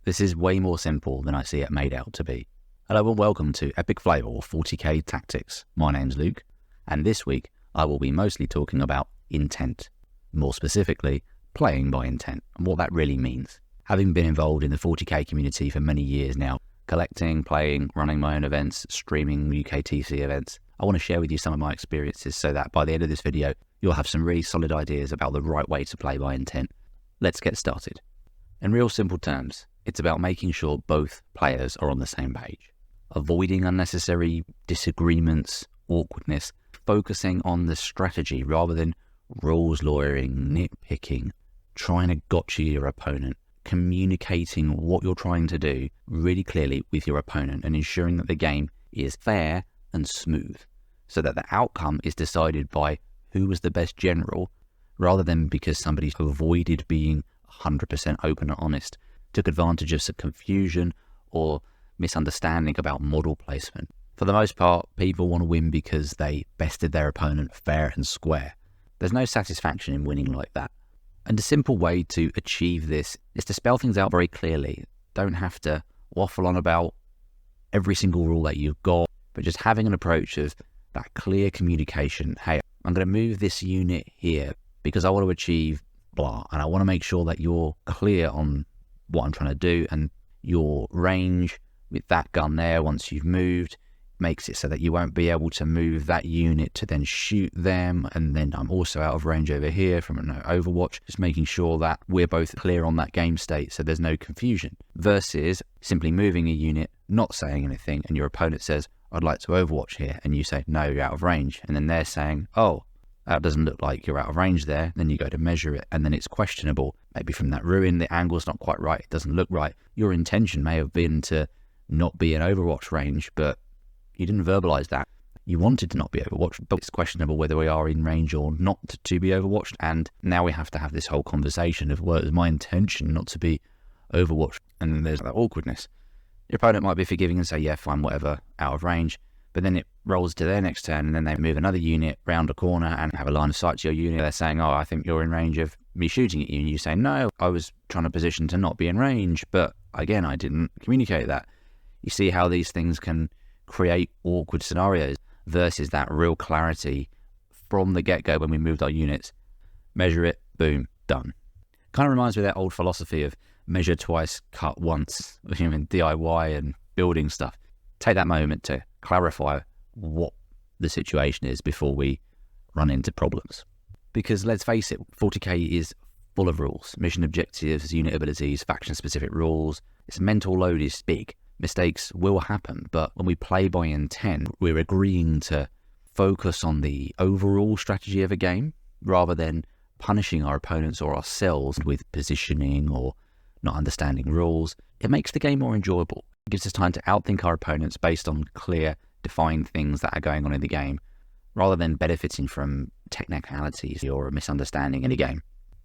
This is way more simple than I see it made out to be. Hello and welcome to Epic Flavor or 40k Tactics. My name's Luke, and this week I will be mostly talking about intent. More specifically, playing by intent and what that really means. Having been involved in the 40k community for many years now, collecting, playing, running my own events, streaming UKTC events, I want to share with you some of my experiences so that by the end of this video, you'll have some really solid ideas about the right way to play by intent. Let's get started. In real simple terms, it's about making sure both players are on the same page. Avoiding unnecessary disagreements, awkwardness, focusing on the strategy rather than rules lawyering, nitpicking, trying to gotcha your opponent, communicating what you're trying to do really clearly with your opponent and ensuring that the game is fair and smooth so that the outcome is decided by who was the best general rather than because somebody avoided being 100% open and honest, took advantage of some confusion or misunderstanding about model placement. For the most part, people want to win because they bested their opponent fair and square. There's no satisfaction in winning like that. And a simple way to achieve this is to spell things out very clearly. Don't have to waffle on about every single rule that you've got, but just having an approach of that clear communication. Hey, I'm going to move this unit here because I want to achieve blah, and I want to make sure that you're clear on what I'm trying to do, and your range with that gun there once you've moved makes it so that you won't be able to move that unit to then shoot them, and then I'm also out of range over here from an overwatch. Just making sure that we're both clear on that game state so there's no confusion, versus simply moving a unit, not saying anything, and your opponent says, I'd like to overwatch here, and you say, no, you're out of range, and then they're saying, oh, that doesn't look like you're out of range there. Then you go to measure it, and then it's questionable. Maybe from that ruin, the angle's not quite right, it doesn't look right. Your intention may have been to not be in overwatch range, but you didn't verbalize that. You wanted to not be overwatched, but it's questionable whether we are in range or not to be overwatched, and now we have to have this whole conversation of, well, it was my intention not to be overwatched, and then there's that awkwardness. Your opponent might be forgiving and say, yeah, fine, whatever, out of range, but then it rolls to their next turn, and then they move another unit round a corner and have a line of sight to your unit. They're saying, oh, I think you're in range of me shooting at you, and you say, no, I was trying to position to not be in range, but again, I didn't communicate that. You see how these things can create awkward scenarios versus that real clarity from the get-go when we moved our units. Measure it, boom, done. Kind of reminds me of that old philosophy of measure twice, cut once, in DIY and building stuff. Take that moment to clarify what the situation is before we run into problems. Because let's face it, 40k is full of rules, mission objectives, unit abilities, faction-specific rules. Its mental load is big. Mistakes will happen, but when we play by intent, we're agreeing to focus on the overall strategy of a game rather than punishing our opponents or ourselves with positioning or not understanding rules. It makes the game more enjoyable. It gives us time to outthink our opponents based on clear, defined things that are going on in the game, rather than benefiting from technicalities or a misunderstanding in a game.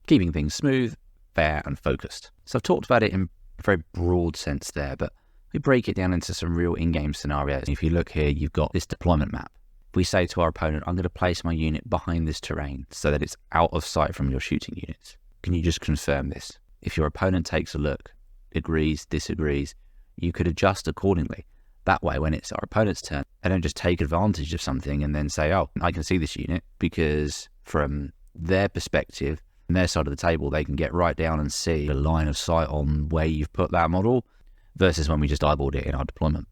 Keeping things smooth, fair, and focused. So I've talked about it in a very broad sense there, but we break it down into some real in-game scenarios. If you look here, you've got this deployment map. If we say to our opponent, I'm going to place my unit behind this terrain so that it's out of sight from your shooting units. Can you just confirm this? If your opponent takes a look, agrees, disagrees, you could adjust accordingly. That way, when it's our opponent's turn, they don't just take advantage of something and then say, oh, I can see this unit, because from their perspective, from their side of the table, they can get right down and see the line of sight on where you've put that model, versus when we just eyeballed it in our deployment.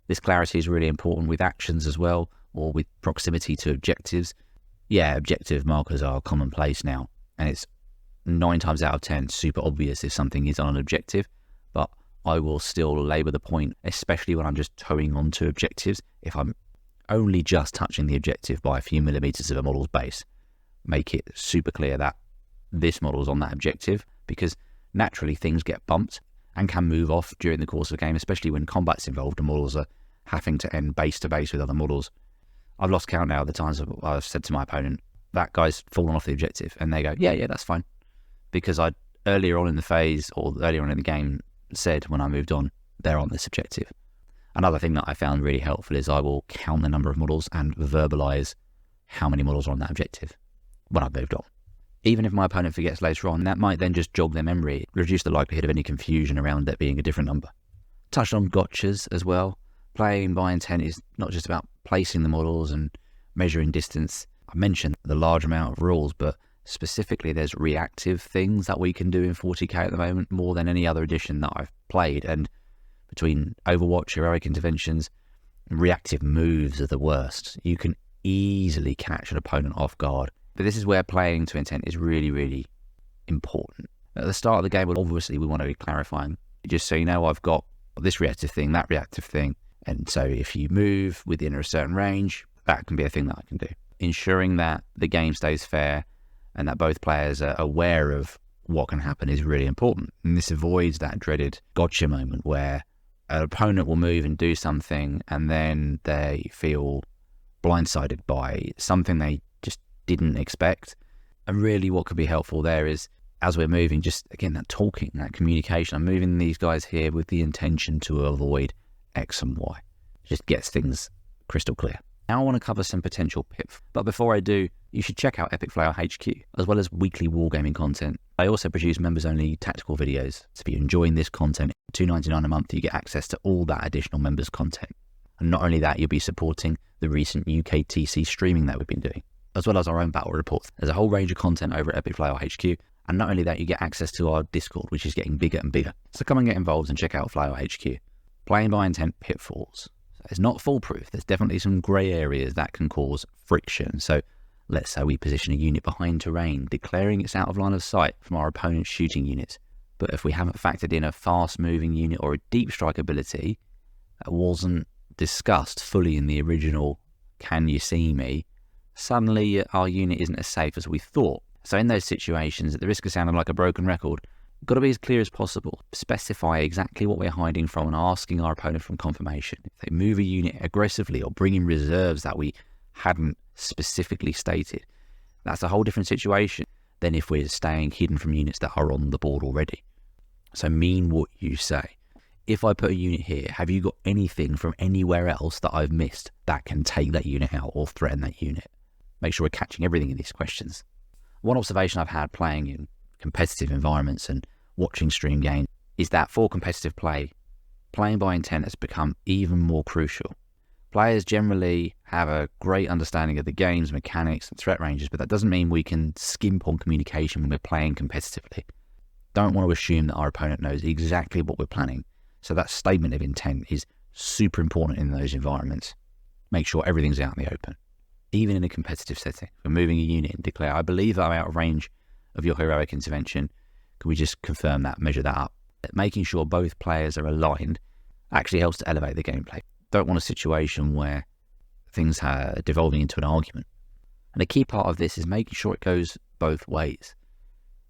This clarity is really important with actions as well, or with proximity to objectives. Yeah, objective markers are commonplace now, and it's 9 times out of 10 super obvious if something is on an objective, but I will still labour the point, especially when I'm just towing onto objectives. If I'm only just touching the objective by a few millimetres of a model's base, make it super clear that this model's on that objective, because naturally things get bumped and can move off during the course of a game, especially when combat's involved and models are having to end base to base with other models. I've lost count now of the times I've said to my opponent, that guy's fallen off the objective, and they go, yeah, that's fine. Because I earlier on in the phase or earlier on in the game said when I moved on, they're on this objective. Another thing that I found really helpful is I will count the number of models and verbalise how many models are on that objective when I've moved on. Even if my opponent forgets later on, that might then just jog their memory, reduce the likelihood of any confusion around it being a different number. Touched on gotchas as well. Playing by intent is not just about placing the models and measuring distance. I mentioned the large amount of rules, but specifically there's reactive things that we can do in 40k at the moment more than any other edition that I've played. And between Overwatch, heroic interventions, reactive moves are the worst. You can easily catch an opponent off guard. But this is where playing to intent is really, really important. At the start of the game, obviously we want to be clarifying, just so you know, I've got this reactive thing, that reactive thing. And so if you move within a certain range, that can be a thing that I can do. Ensuring that the game stays fair and that both players are aware of what can happen is really important. And this avoids that dreaded gotcha moment where an opponent will move and do something and then they feel blindsided by something they just didn't expect. And really what could be helpful there is, as we're moving, just again, that talking, that communication. I'm moving these guys here with the intention to avoid X and Y. Just gets things crystal clear. Now I want to cover some potential pitfalls. But before I do, you should check out Epic Flail HQ, as well as weekly wargaming content. I also produce members-only tactical videos. So if you're enjoying this content, $2.99 a month, you get access to all that additional members content. And not only that, you'll be supporting the recent UKTC streaming that we've been doing, as well as our own battle reports. There's a whole range of content over at Epic Flail HQ. And not only that, you get access to our Discord, which is getting bigger and bigger. So come and get involved and check out Flail HQ. Playing by intent pitfalls. It's not foolproof. There's definitely some grey areas that can cause friction. So let's say we position a unit behind terrain, declaring it's out of line of sight from our opponent's shooting units. But if we haven't factored in a fast-moving unit or a deep strike ability that wasn't discussed fully in the original "Can you see me?", suddenly our unit isn't as safe as we thought. So in those situations, at the risk of sounding like a broken record, we've got to be as clear as possible. Specify exactly what we're hiding from and asking our opponent for confirmation. If they move a unit aggressively or bring in reserves that we hadn't specifically stated, that's a whole different situation than if we're staying hidden from units that are on the board already. So mean what you say. If I put a unit here, have you got anything from anywhere else that I've missed that can take that unit out or threaten that unit? Make sure we're catching everything in these questions. One observation I've had playing in competitive environments and watching stream games is that for competitive play, playing by intent has become even more crucial. Players generally have a great understanding of the game's mechanics and threat ranges, but that doesn't mean we can skimp on communication when we're playing competitively. Don't want to assume that our opponent knows exactly what we're planning, so that statement of intent is super important in those environments. Make sure everything's out in the open. Even in a competitive setting, if we're moving a unit and declare, I believe that I'm out of range of your heroic intervention, can we just confirm that, measure that up? Making sure both players are aligned actually helps to elevate the gameplay. Don't want a situation where things are devolving into an argument. And a key part of this is making sure it goes both ways.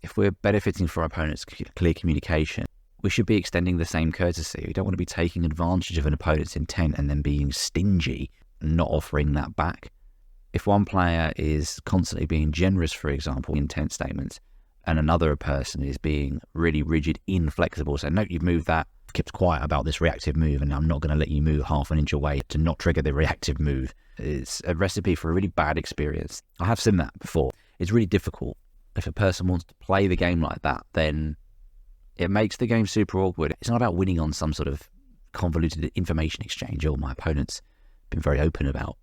If we're benefiting from our opponent's clear communication, we should be extending the same courtesy. We don't want to be taking advantage of an opponent's intent and then being stingy and not offering that back. If one player is constantly being generous, for example, intent statements, and another person is being really rigid, inflexible, so no, you've moved that, kept quiet about this reactive move, and I'm not going to let you move half an inch away to not trigger the reactive move. It's a recipe for a really bad experience. I have seen that before. It's really difficult. If a person wants to play the game like that, then it makes the game super awkward. It's not about winning on some sort of convoluted information exchange, or my opponent's been very open about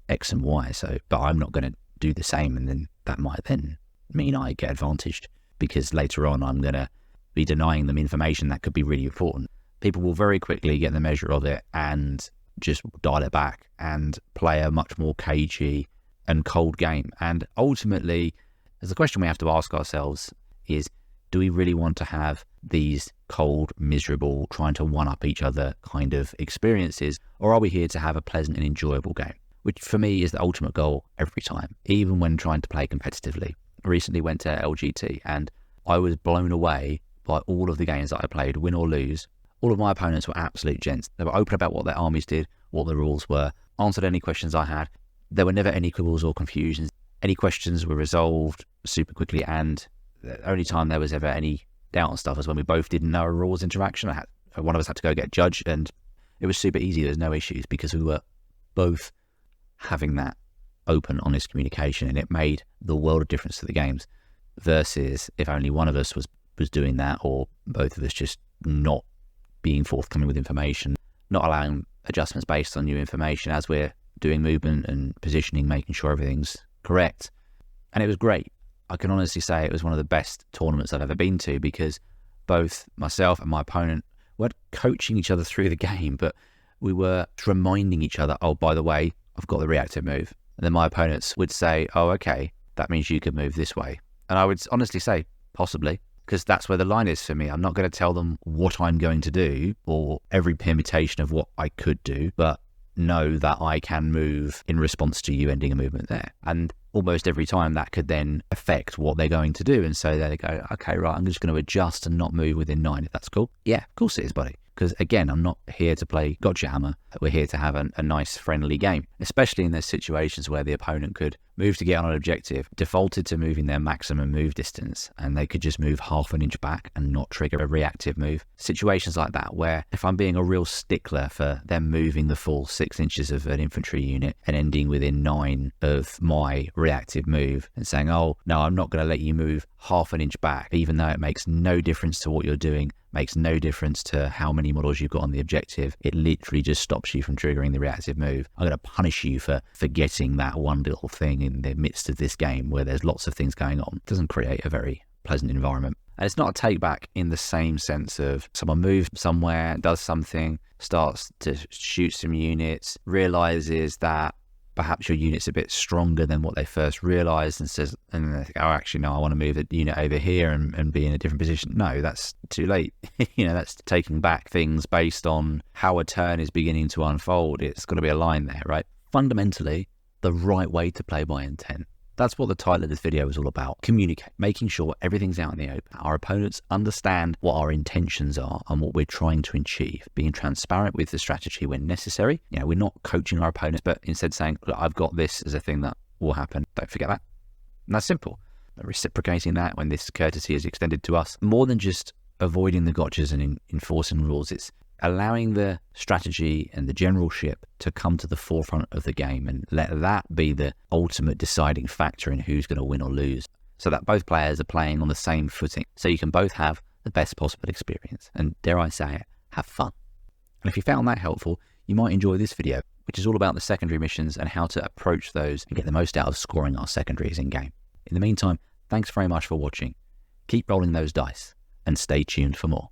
X and Y, but I'm not going to do the same, and then that might then mean I get advantaged because later on I'm going to be denying them information that could be really important. People will very quickly get the measure of it and just dial it back and play a much more cagey and cold game. And ultimately, there's a question we have to ask ourselves is, do we really want to have these cold, miserable, trying to one-up each other kind of experiences, or are we here to have a pleasant and enjoyable game? Which for me is the ultimate goal every time, even when trying to play competitively. I recently went to LGT and I was blown away by all of the games that I played, win or lose. All of my opponents were absolute gents. They were open about what their armies did, what the rules were, answered any questions I had. There were never any quibbles or confusions. Any questions were resolved super quickly, and the only time there was ever any doubt and stuff was when we both didn't know a rules interaction. One of us had to go get judged, and it was super easy. There was no issues because we were both having that open, honest communication, and it made the world of difference to the games. versus if only one of us was doing that, or both of us just not being forthcoming with information, not allowing adjustments based on new information as we're doing movement and positioning, making sure everything's correct. And it was great. I can honestly say it was one of the best tournaments I've ever been to, because both myself and my opponent weren't coaching each other through the game, but we were reminding each other, oh, by the way, I've got the reactive move. And then my opponents would say, oh, okay, that means you could move this way. And I would honestly say, possibly, because that's where the line is for me. I'm not going to tell them what I'm going to do or every permutation of what I could do, but know that I can move in response to you ending a movement there. And almost every time that could then affect what they're going to do. And so they go, okay, right, I'm just going to adjust and not move within 9 if that's cool. Yeah, of course it is, buddy. Because again, I'm not here to play Gotcha Hammer. We're here to have a nice, friendly game, especially in those situations where the opponent could move to get on an objective, defaulted to moving their maximum move distance, and they could just move half an inch back and not trigger a reactive move. Situations like that, where if I'm being a real stickler for them moving the full 6 inches of an infantry unit and ending within 9 of my reactive move and saying, oh, no, I'm not going to let you move half an inch back, even though it makes no difference to what you're doing, makes no difference to how many models you've got on the objective. It literally just stops you from triggering the reactive move. I'm going to punish you for forgetting that one little thing in the midst of this game where there's lots of things going on. It doesn't create a very pleasant environment. And it's not a take back in the same sense of someone moves somewhere, does something, starts to shoot some units, realizes that perhaps your unit's a bit stronger than what they first realized, and says, and they think, oh, actually, no, I want to move the unit over here and be in a different position. No, that's too late. That's taking back things based on how a turn is beginning to unfold. It's got to be a line there, right? Fundamentally, the right way to play by intent. That's what the title of this video is all about. Communicate, making sure everything's out in the open. Our opponents understand what our intentions are and what we're trying to achieve. Being transparent with the strategy when necessary. We're not coaching our opponents, but instead saying, look, I've got this as a thing that will happen. Don't forget that. And that's simple. Reciprocating that when this courtesy is extended to us. More than just avoiding the gotchas and enforcing rules, it's allowing the strategy and the generalship to come to the forefront of the game and let that be the ultimate deciding factor in who's going to win or lose, so that both players are playing on the same footing, so you can both have the best possible experience and, dare I say it, have fun. And if you found that helpful, you might enjoy this video, which is all about the secondary missions and how to approach those and get the most out of scoring our secondaries in game. In the meantime, thanks very much for watching. Keep rolling those dice and stay tuned for more.